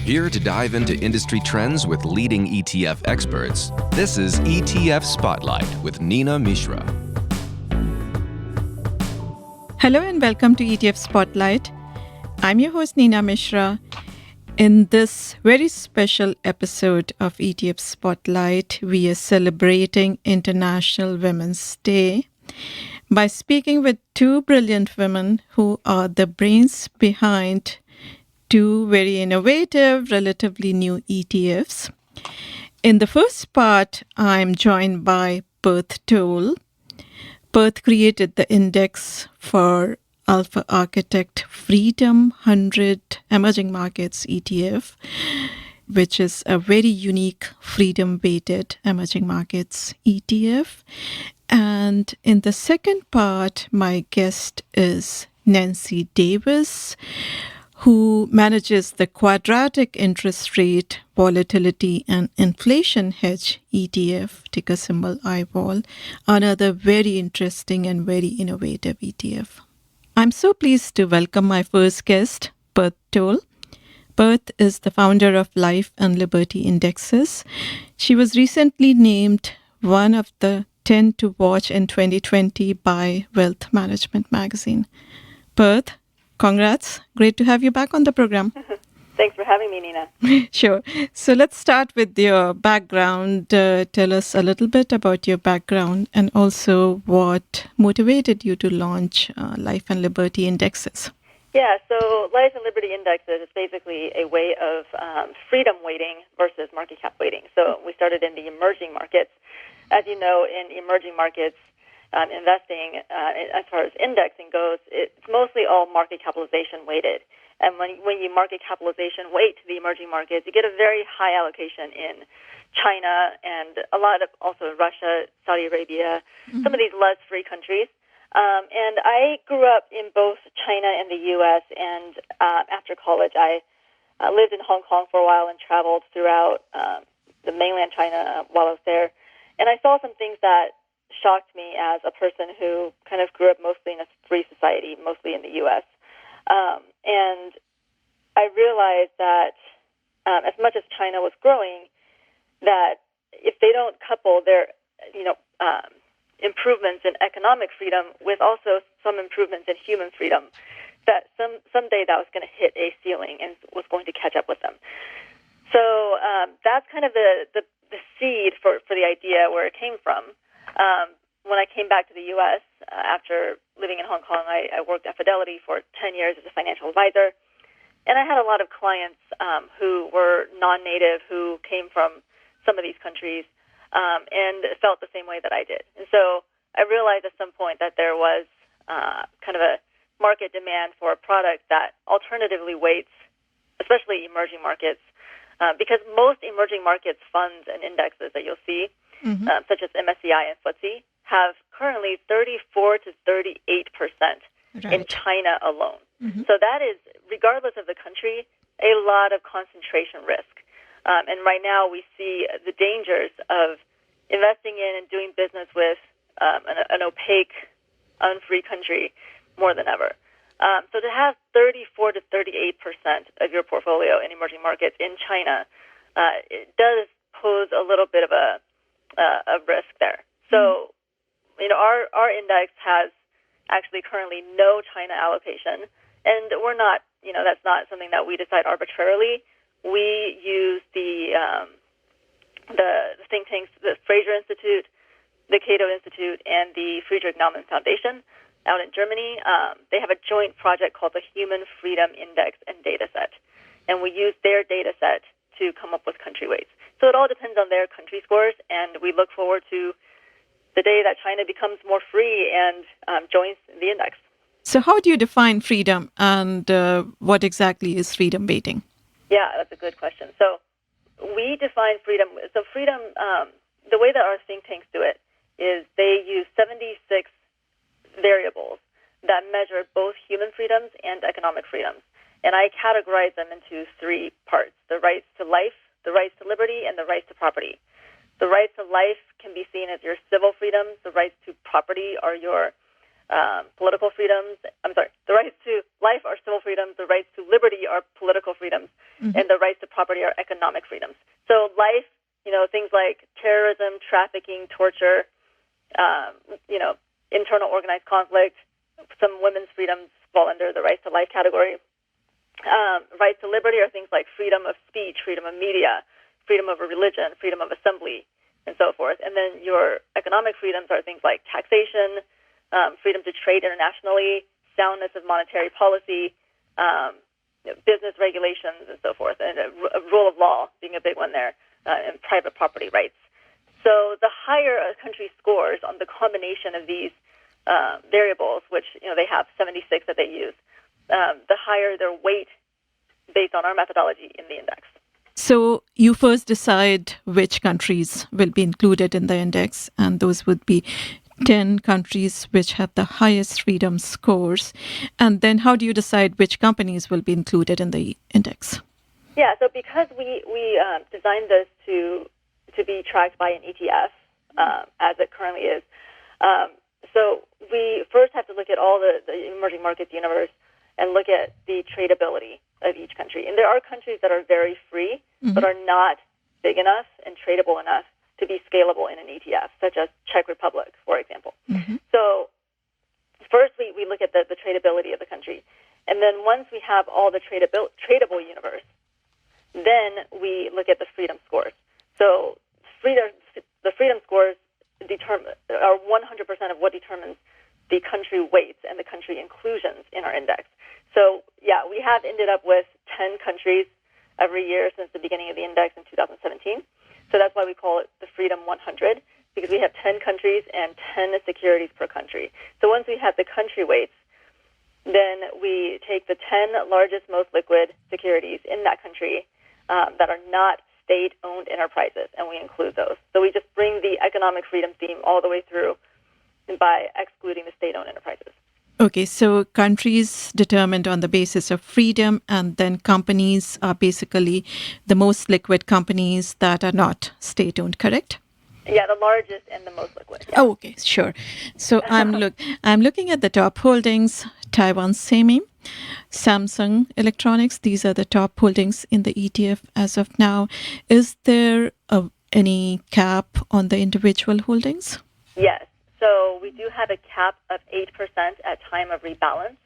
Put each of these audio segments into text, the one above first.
Here to dive into industry trends with leading ETF experts, this is ETF Spotlight with Nina Mishra. Hello and welcome to ETF Spotlight. I'm your host Nina Mishra. In this very special episode of ETF Spotlight, we are celebrating International Women's Day by speaking with two brilliant women who are the brains behind two very innovative, relatively new ETFs. In the first part, I'm joined by Perth Toll. Perth created the index for Alpha Architect Freedom 100 Emerging Markets ETF, which is a very unique freedom-weighted emerging markets ETF. And in the second part, my guest is Nancy Davis, who manages the Quadratic Interest Rate, Volatility, and Inflation Hedge ETF, ticker symbol IVOL, another very interesting and very innovative ETF. I'm so pleased to welcome my first guest, Perth Toll. Perth is the founder of Life and Liberty Indexes. She was recently named one of the 10 to watch in 2020 by Wealth Management magazine. Perth, congrats. Great to have you back on the program. Thanks for having me, Nina. Sure. So let's start with your background. Tell us a little bit about your background and also what motivated you to launch Life and Liberty Indexes. Yeah, so Life and Liberty Indexes is basically a way of freedom weighting versus market cap weighting. So we started in the emerging markets. As you know, in emerging markets, investing, as far as indexing goes, it's mostly all market capitalization weighted. And when you market capitalization weight to the emerging markets, you get a very high allocation in China and a lot of also Russia, Saudi Arabia, some of these less free countries. And I grew up in both China and the U.S. And after college, I lived in Hong Kong for a while and traveled throughout the mainland China while I was there. And I saw some things that shocked me as a person who kind of grew up mostly in a free society, mostly in the U.S. And I realized that as much as China was growing, that if they don't couple their, improvements in economic freedom with also some improvements in human freedom, that someday that was going to hit a ceiling and was going to catch up with them. So that's kind of the seed for the idea where it came from. When I came back to the U.S. After living in Hong Kong, I worked at Fidelity for 10 years as a financial advisor. And I had a lot of clients who were non-native, who came from some of these countries, and felt the same way that I did. And so I realized at some point that there was kind of a market demand for a product that alternatively weights, especially emerging markets, because most emerging markets funds and indexes that you'll see, such as MSCI and FTSE, have currently 34 to 38% in China alone. So that is, regardless of the country, a lot of concentration risk. And right now we see the dangers of investing in and doing business with an opaque, unfree country more than ever. So to have 34 to 38% of your portfolio in emerging markets in China, it does pose a little bit of a risk there. So, our index has actually currently no China allocation, and we're not, that's not something that we decide arbitrarily. We use the think tanks, the Fraser Institute, the Cato Institute, and the Friedrich Naumann Foundation out in Germany. They have a joint project called the Human Freedom Index and Dataset, and we use their dataset to come up with country weights. So it all depends on their country scores, and we look forward to the day that China becomes more free and joins the index. So how do you define freedom, and what exactly is freedom weighting? Yeah, that's a good question. So we define freedom. So freedom, the way that our think tanks do it is they use 76 variables that measure both human freedoms and economic freedoms. And I categorize them into three parts: the rights to life, the rights to liberty, and the rights to property. The rights to life can be seen as your civil freedoms. The rights to property are your political freedoms. The rights to life are civil freedoms. The rights to liberty are political freedoms, and the rights to property are economic freedoms. So life, things like terrorism, trafficking, torture, internal organized conflict. Some women's freedoms fall under the rights to life category. Rights to liberty are things like freedom of speech, freedom of media, freedom of religion, freedom of assembly, and so forth. And then your economic freedoms are things like taxation, freedom to trade internationally, soundness of monetary policy, business regulations, and so forth, and a rule of law being a big one there, and private property rights. So the higher a country scores on the combination of these variables, which they have 76 that they use, the higher their weight based on our methodology in the index. So you first decide which countries will be included in the index, and those would be 10 countries which have the highest freedom scores. And then how do you decide which companies will be included in the index? Yeah, so because we designed this to be tracked by an ETF, as it currently is, so we first have to look at all the emerging markets universe and look at the tradability of each country. And there are countries that are very free, but are not big enough and tradable enough to be scalable in an ETF, such as Czech Republic, for example. So first we look at the tradability of the country. And then once we have all the tradable universe, then we look at the freedom scores. So the freedom scores are 100% of what determines the country weights and the country inclusions in our index. So, yeah, we have ended up with 10 countries every year since the beginning of the index in 2017. So that's why we call it the Freedom 100, because we have 10 countries and 10 securities per country. So once we have the country weights, then we take the 10 largest, most liquid securities in that country that are not state-owned enterprises, and we include those. So we just bring the economic freedom theme all the way through by excluding the state-owned enterprises. Okay, so countries determined on the basis of freedom, and then companies are basically the most liquid companies that are not state-owned, correct? Yeah, the largest and the most liquid. Yeah. Oh, okay, sure. So I'm looking at the top holdings: Taiwan Semi, Samsung Electronics. These are the top holdings in the ETF as of now. Is there any cap on the individual holdings? Yes. So we do have a cap of 8% at time of rebalance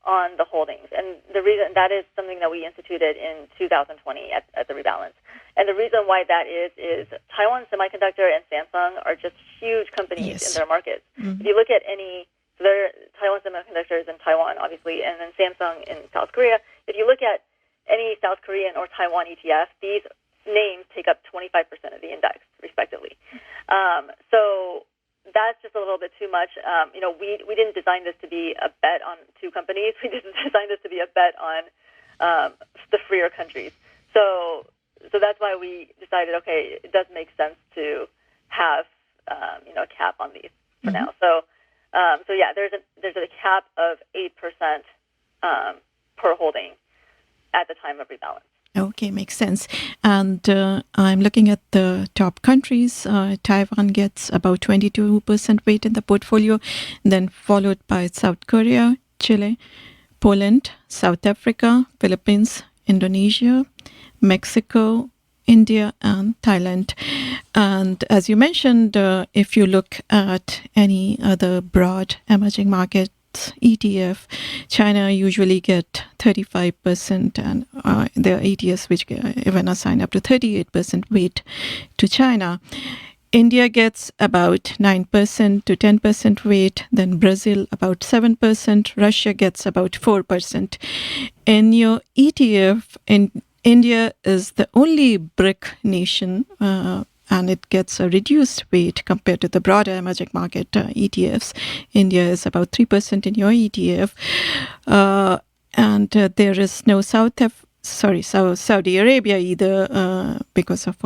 on the holdings. And the reason that is something that we instituted in 2020 at the rebalance. And the reason why that is Taiwan Semiconductor and Samsung are just huge companies in their markets. If you look at Taiwan Semiconductor is in Taiwan, obviously, and then Samsung in South Korea. If you look at any South Korean or Taiwan ETF, these names take up 25% of the index, respectively. So that's just a little bit too much. We didn't design this to be a bet on two companies. We just designed this to be a bet on the freer countries. So that's why we decided, okay, it does make sense to have a cap on these for now. So yeah, there's a cap of 8% per holding at the time of rebalance. Okay, makes sense. And I'm looking at the top countries. Taiwan gets about 22% weight in the portfolio, then followed by South Korea, Chile, Poland, South Africa, Philippines, Indonesia, Mexico, India, and Thailand. And as you mentioned, if you look at any other broad emerging market ETF, China usually get 35%, and there are ETFs which even assign up to 38% weight to China. India gets about 9% to 10% weight, then Brazil about 7%, Russia gets about 4%. In your ETF, India is the only BRIC nation, and it gets a reduced weight compared to the broader emerging market ETFs. India is about 3% in your ETF. And there is no Saudi Arabia either, because of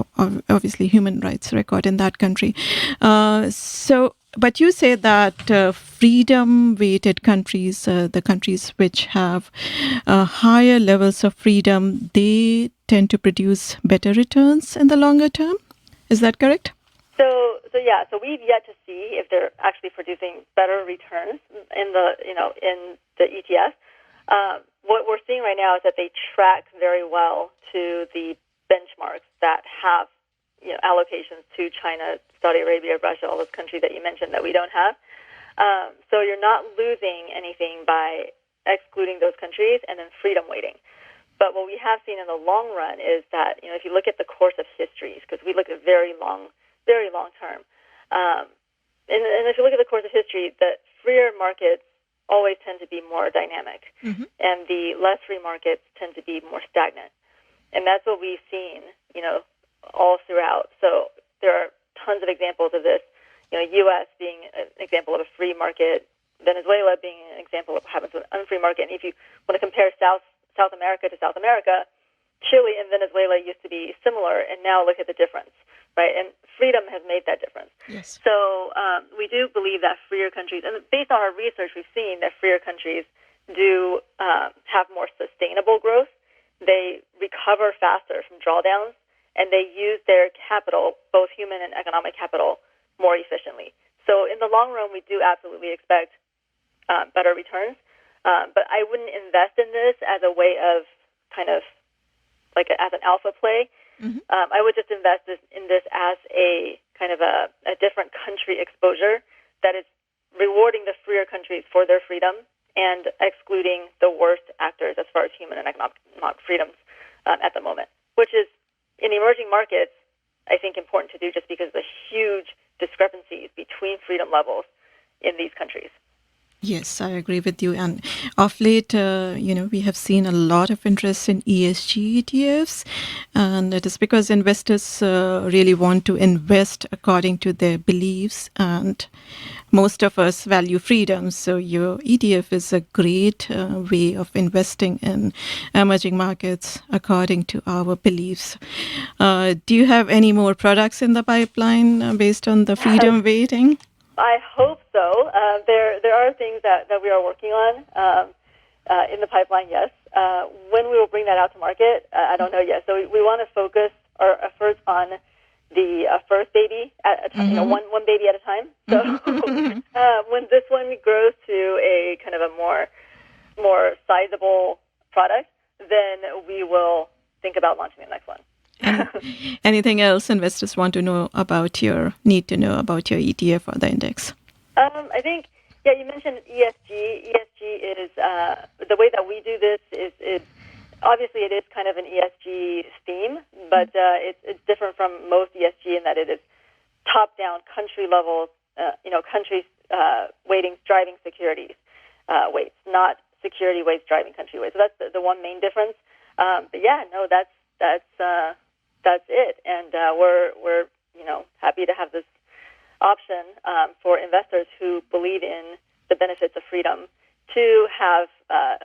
obviously human rights record in that country. But you say that freedom-weighted countries, the countries which have higher levels of freedom, they tend to produce better returns in the longer term. Is that correct? So we've yet to see if they're actually producing better returns in the ETF. What we're seeing right now is that they track very well to the benchmarks that have allocations to China, Saudi Arabia, Russia, all those countries that you mentioned that we don't have. So you're not losing anything by excluding those countries and then freedom weighting. But what we have seen in the long run is that if you look at the course of histories, because we look at very long term, and if you look at the course of history, the freer markets always tend to be more dynamic, and the less free markets tend to be more stagnant. And that's what we've seen, all throughout. So there are tons of examples of this. U.S. being an example of a free market, Venezuela being an example of what happens with an unfree market. And if you want to compare South America to South America, Chile and Venezuela used to be similar, and now look at the difference, right? And freedom has made that difference. Yes. So we do believe that freer countries, and based on our research, we've seen that freer countries do have more sustainable growth. They recover faster from drawdowns, and they use their capital, both human and economic capital, more efficiently. So in the long run, we do absolutely expect better returns. But I wouldn't invest in this as a way of kind of as an alpha play. I would just invest in this as a kind of a different country exposure that is rewarding the freer countries for their freedom and excluding the worst actors as far as human and economic freedoms at the moment, which is in emerging markets, I think, important to do just because of the huge discrepancies between freedom levels in these countries. Yes, I agree with you. And of late, we have seen a lot of interest in ESG ETFs, and it is because investors really want to invest according to their beliefs, and most of us value freedom. So your ETF is a great way of investing in emerging markets according to our beliefs. Do you have any more products in the pipeline based on the freedom weighting? I hope so. There are things that we are working on in the pipeline, yes. When we will bring that out to market, I don't know yet. So we want to focus our efforts on the first baby at a time, one baby at a time. So when this one grows to a kind of a more sizable product, then we will think about launching the next one. Anything else investors want to know about need to know about your ETF or the index? I think, you mentioned ESG. ESG is, the way that we do this is obviously it is kind of an ESG theme, but it's different from most ESG in that it is top-down, country level, countries weightings driving securities weights, not security weights driving country weights. So that's the one main difference. But that's it, and we're happy to have this option for investors who believe in the benefits of freedom to have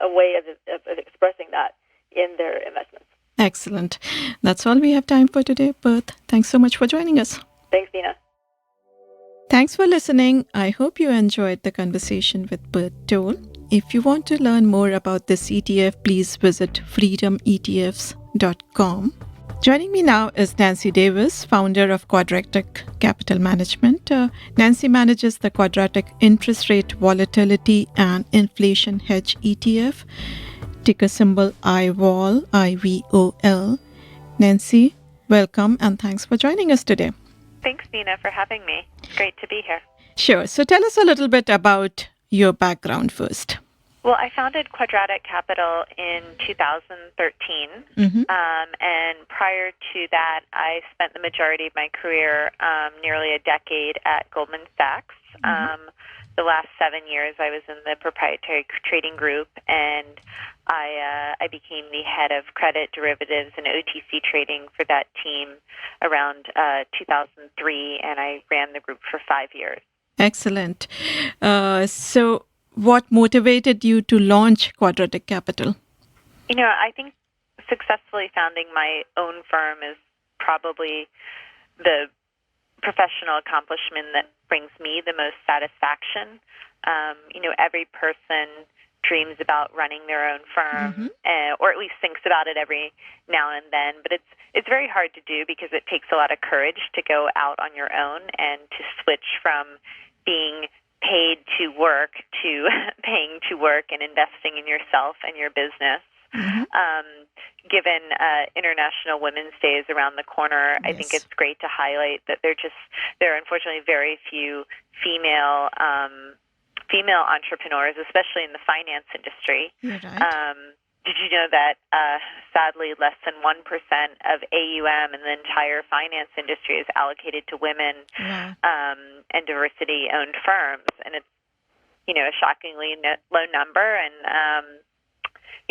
a way of expressing that in their investments. Excellent. That's all we have time for today, Perth. Thanks so much for joining us. Thanks, Nina. Thanks for listening. I hope you enjoyed the conversation with Perth Toll. If you want to learn more about this ETF, please visit freedometfs.com. Joining me now is Nancy Davis, founder of Quadratic Capital Management. Nancy manages the Quadratic Interest Rate Volatility and Inflation Hedge ETF, ticker symbol IVOL, IVOL. Nancy, welcome and thanks for joining us today. Thanks, Nina, for having me. It's great to be here. Sure. So tell us a little bit about your background first. Well, I founded Quadratic Capital in 2013, and prior to that, I spent the majority of my career, nearly a decade, at Goldman Sachs. The last 7 years, I was in the proprietary trading group, and I became the head of credit derivatives and OTC trading for that team around 2003, and I ran the group for 5 years. Excellent. So what motivated you to launch Quadratic Capital? I think successfully founding my own firm is probably the professional accomplishment that brings me the most satisfaction. Every person dreams about running their own firm, or at least thinks about it every now and then. But it's very hard to do because it takes a lot of courage to go out on your own and to switch from being paid to work to paying to work and investing in yourself and your business. Given International Women's Day is around the corner, I think it's great to highlight that there are unfortunately very few female entrepreneurs, especially in the finance industry. You're right. Did you know that sadly less than 1% of AUM in the entire finance industry is allocated to women and diversity-owned firms? And it's a shockingly low number, and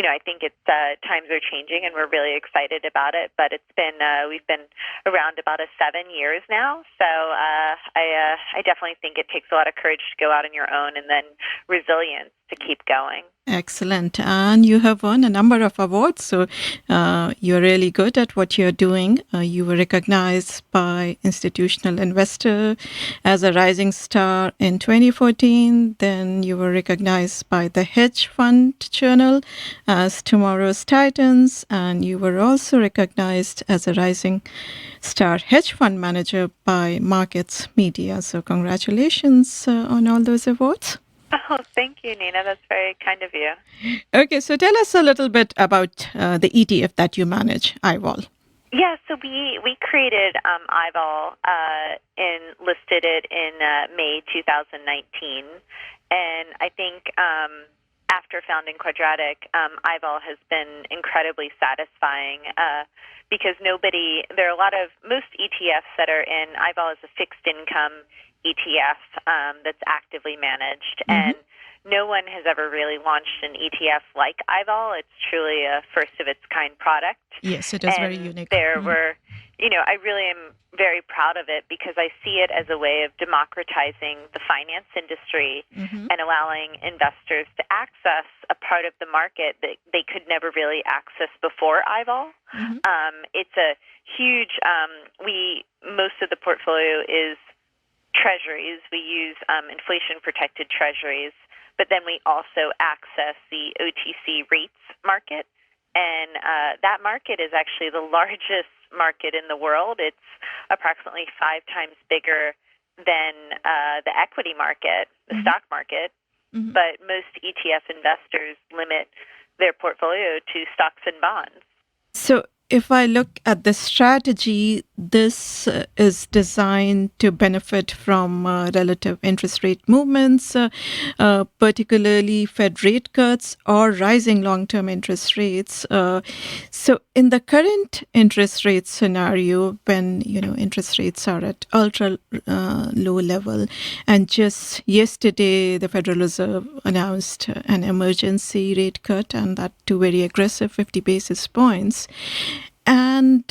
I think it's times are changing, and we're really excited about it. But it's been we've been around about 7 years now, so I definitely think it takes a lot of courage to go out on your own, and then resilience to keep going. Excellent. And you have won a number of awards, so you're really good at what you're doing. You were recognized by Institutional Investor as a rising star in 2014. Then you were recognized by the Hedge Fund Journal as Tomorrow's Titans. And you were also recognized as a rising star hedge fund manager by Markets Media. So congratulations on all those awards. Oh, thank you, Nina. That's very kind of you. Okay, so tell us a little bit about the ETF that you manage, IVOL. Yeah, so we created IVOL and listed it in May 2019. And I think after founding Quadratic, IVOL has been incredibly satisfying because most ETFs that are in IVOL is a fixed income ETF that's actively managed, and no one has ever really launched an ETF like IVOL. It's truly a first-of-its-kind product. Yes, it is very unique. I really am very proud of it because I see it as a way of democratizing the finance industry and allowing investors to access a part of the market that they could never really access before IVOL. It's a huge, most of the portfolio is treasuries. We use inflation-protected treasuries, but then we also access the OTC rates market, and that market is actually the largest market in the world. It's approximately 5 times bigger than the equity market, the stock market, but most ETF investors limit their portfolio to stocks and bonds. So if I look at the strategy, this is designed to benefit from relative interest rate movements, particularly Fed rate cuts or rising long-term interest rates. So in the current interest rate scenario, when interest rates are at ultra low level, and just yesterday the Federal Reserve announced an emergency rate cut, and that too very aggressive, 50 basis points. And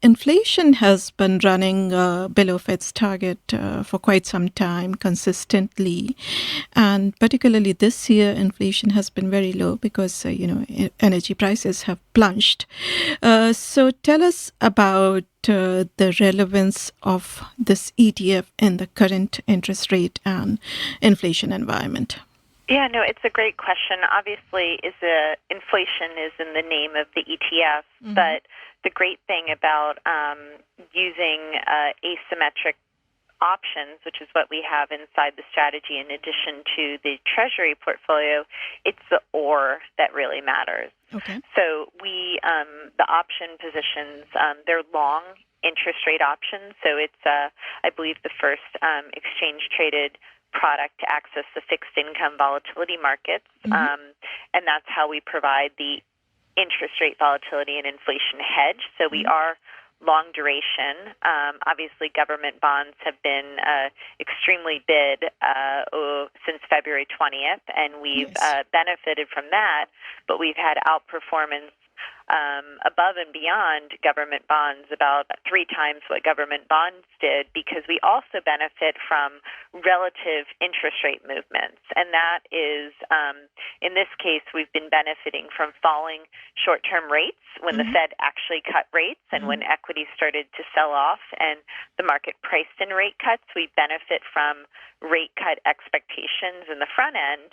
inflation has been running below Fed's target for quite some time consistently. And particularly this year, inflation has been very low because, energy prices have plunged. So tell us about the relevance of this ETF in the current interest rate and inflation environment. Yeah, no, it's a great question. Obviously, inflation is in the name of the ETF, but the great thing about using asymmetric options, which is what we have inside the strategy in addition to the treasury portfolio, it's the or that really matters. Okay. So the option positions, they're long interest rate options. So it's, I believe, the first exchange-traded product to access the fixed income volatility markets, and that's how we provide the interest rate volatility and inflation hedge. So we are long duration. Obviously, government bonds have been extremely bid since February 20th, and we've benefited from that, but we've had outperformance above and beyond government bonds, about 3 times what government bonds did, because we also benefit from relative interest rate movements. And that is, in this case, we've been benefiting from falling short-term rates when the Fed actually cut rates and when equities started to sell off and the market priced in rate cuts. We benefit from rate cut expectations in the front end.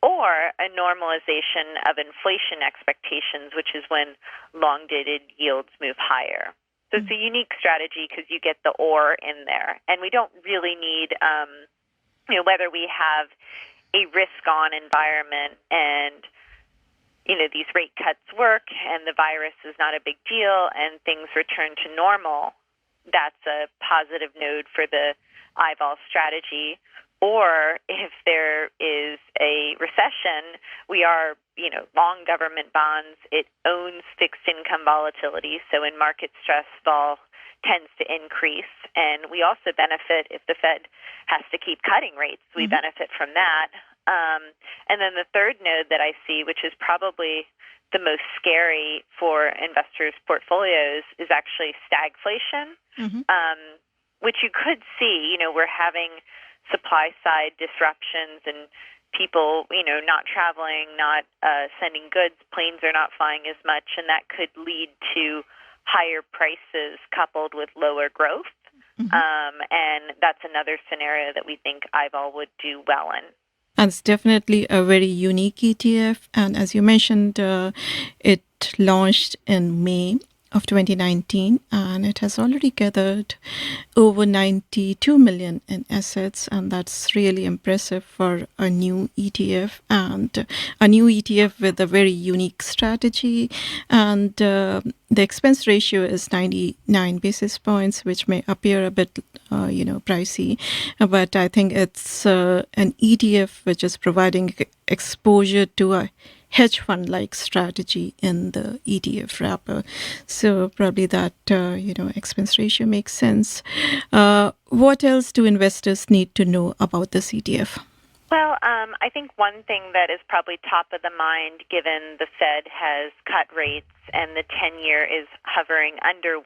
or a normalization of inflation expectations, which is when long-dated yields move higher. So it's a unique strategy because you get the or in there. And we don't really need, whether we have a risk-on environment and, these rate cuts work and the virus is not a big deal and things return to normal, that's a positive node for the IVOL strategy. Or if there is a recession, we are, long government bonds. It owns fixed income volatility. So in market stress, vol tends to increase. And we also benefit if the Fed has to keep cutting rates. We benefit from that. And then the third node that I see, which is probably the most scary for investors' portfolios, is actually stagflation, which you could see. We're having supply-side disruptions and people, not traveling, not sending goods, planes are not flying as much, and that could lead to higher prices coupled with lower growth. And that's another scenario that we think IVOL would do well in. And it's definitely a very unique ETF. And as you mentioned, it launched in May of 2019, and it has already gathered over 92 million in assets, and that's really impressive for a new ETF, and a new ETF with a very unique strategy. And the expense ratio is 99 basis points, which may appear a bit pricey, but I think it's an ETF which is providing exposure to a hedge fund-like strategy in the ETF wrapper. So probably that, expense ratio makes sense. What else do investors need to know about this ETF? Well, I think one thing that is probably top of the mind, given the Fed has cut rates and the 10-year is hovering under 1%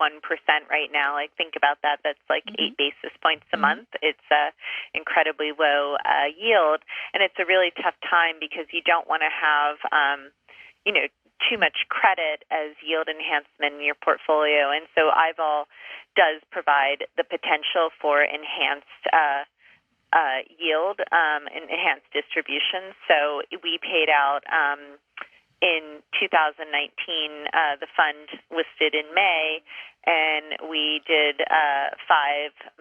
right now. Like, think about that. That's like 8 basis points a month. It's a incredibly low yield, and it's a really tough time because you don't want to have, too much credit as yield enhancement in your portfolio. And so IVOL does provide the potential for enhanced yield and enhanced distribution. So we paid out in 2019, the fund listed in May, and we did 5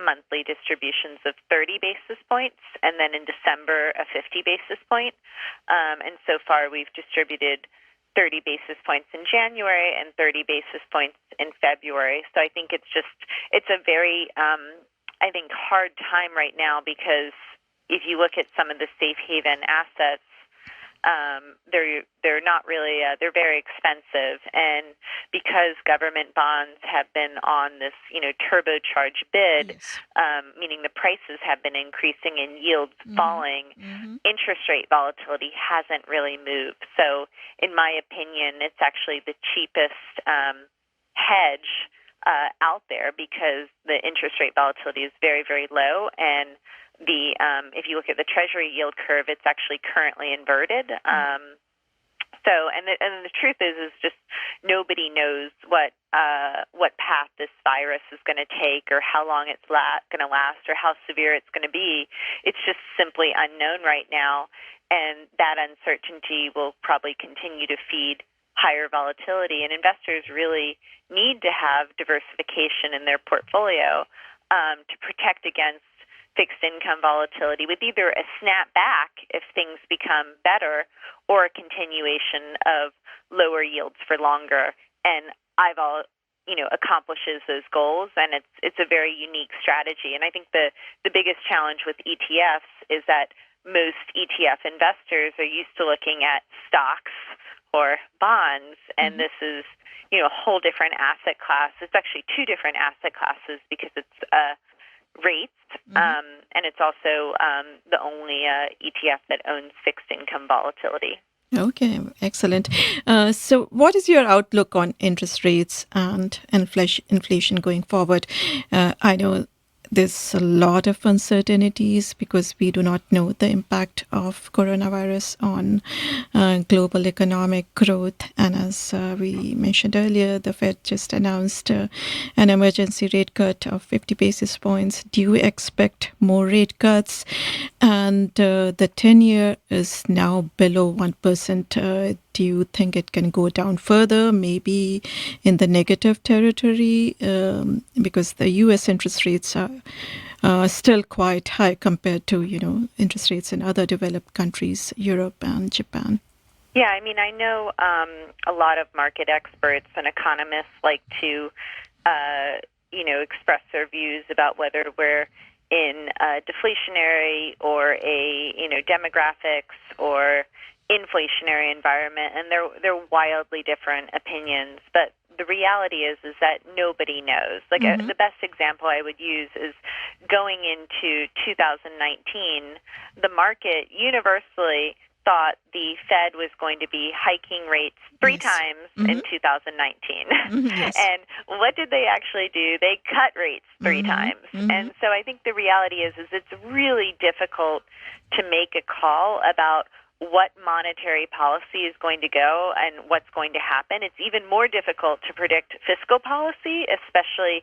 monthly distributions of 30 basis points, and then in December, a 50 basis point. And so far, we've distributed 30 basis points in January and 30 basis points in February. So I think it's a very hard time right now, because if you look at some of the safe haven assets, they're not really they're very expensive, and because government bonds have been on this turbocharged bid, meaning the prices have been increasing and yields falling, interest rate volatility hasn't really moved. So in my opinion, it's actually the cheapest hedge out there, because the interest rate volatility is very, very low, and the if you look at the Treasury yield curve, it's actually currently inverted. And the truth is just nobody knows what path this virus is going to take, or how long it's going to last, or how severe it's going to be. It's just simply unknown right now, and that uncertainty will probably continue to feed higher volatility. And investors really need to have diversification in their portfolio to protect against fixed income volatility, with either a snap back if things become better, or a continuation of lower yields for longer. And IVOL, accomplishes those goals, and it's a very unique strategy. And I think the biggest challenge with ETFs is that most ETF investors are used to looking at stocks or bonds, and this is a whole different asset class. It's actually 2 different asset classes, because it's rates, and it's also the only ETF that owns fixed income volatility. Okay, excellent. So what is your outlook on interest rates and inflation going forward? I know there's a lot of uncertainties because we do not know the impact of coronavirus on global economic growth. And as we mentioned earlier, the Fed just announced an emergency rate cut of 50 basis points. Do you expect more rate cuts? And the 10-year is now below 1%. Do you think it can go down further, maybe in the negative territory? Because the U.S. interest rates are still quite high compared to, interest rates in other developed countries, Europe and Japan. Yeah, I mean, I know a lot of market experts and economists like to, express their views about whether we're in a deflationary or a, demographics or inflationary environment, and they're wildly different opinions. But the reality is that nobody knows. Like the best example I would use is going into 2019, the market universally thought the Fed was going to be hiking rates three times in 2019. Yes. And what did they actually do? They cut rates three times. And so I think the reality is it's really difficult to make a call about what monetary policy is going to go and what's going to happen. It's even more difficult to predict fiscal policy, especially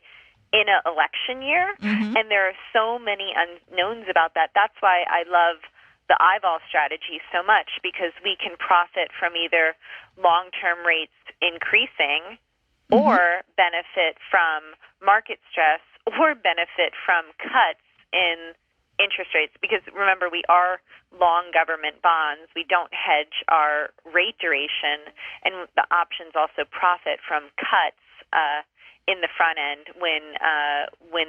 in an election year. And there are so many unknowns about that. That's why I love the IVOL strategy so much, because we can profit from either long-term rates increasing or benefit from market stress or benefit from cuts in interest rates. Because remember, we are long government bonds. We don't hedge our rate duration, and the options also profit from cuts in the front end when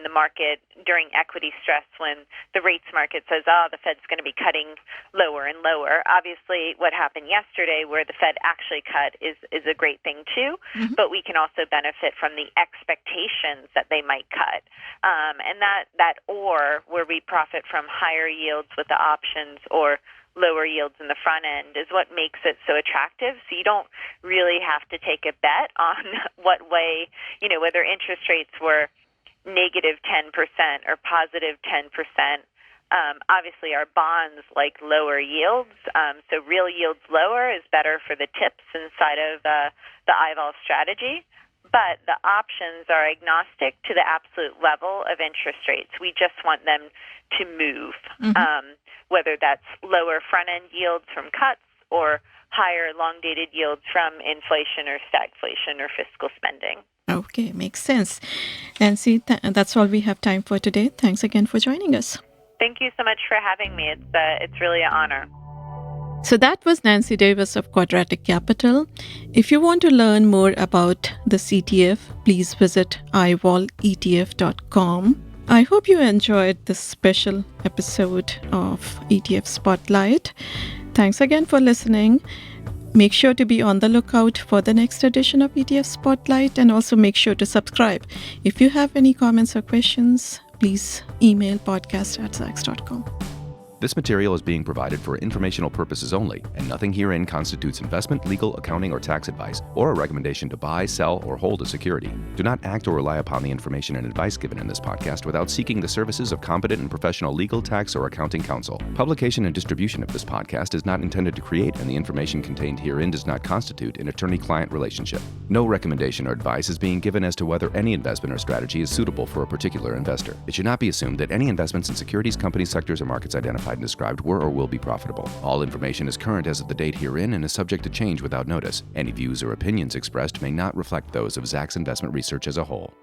the market, during equity stress, when the rates market says, the Fed's going to be cutting lower and lower. Obviously, what happened yesterday where the Fed actually cut is a great thing too, but we can also benefit from the expectations that they might cut. And that or where we profit from higher yields with the options or lower yields in the front end is what makes it so attractive. So you don't really have to take a bet on what way, whether interest rates were negative 10% or positive 10%. Obviously, our bonds like lower yields. So real yields lower is better for the tips inside of the IVOL strategy. But the options are agnostic to the absolute level of interest rates. We just want them to move, whether that's lower front-end yields from cuts or higher long-dated yields from inflation or stagflation or fiscal spending. Okay, makes sense. Nancy, that's all we have time for today. Thanks again for joining us. Thank you so much for having me. It's really an honor. So that was Nancy Davis of Quadratic Capital. If you want to learn more about the ETF, please visit IVOLETF.com. I hope you enjoyed this special episode of ETF Spotlight. Thanks again for listening. Make sure to be on the lookout for the next edition of ETF Spotlight, and also make sure to subscribe. If you have any comments or questions, please email podcast@zacks.com. This material is being provided for informational purposes only, and nothing herein constitutes investment, legal, accounting, or tax advice, or a recommendation to buy, sell, or hold a security. Do not act or rely upon the information and advice given in this podcast without seeking the services of competent and professional legal, tax, or accounting counsel. Publication and distribution of this podcast is not intended to create, and the information contained herein does not constitute an attorney-client relationship. No recommendation or advice is being given as to whether any investment or strategy is suitable for a particular investor. It should not be assumed that any investments in securities, companies, sectors, or markets identified and described were or will be profitable. All information is current as of the date herein and is subject to change without notice. Any views or opinions expressed may not reflect those of Zacks Investment Research as a whole.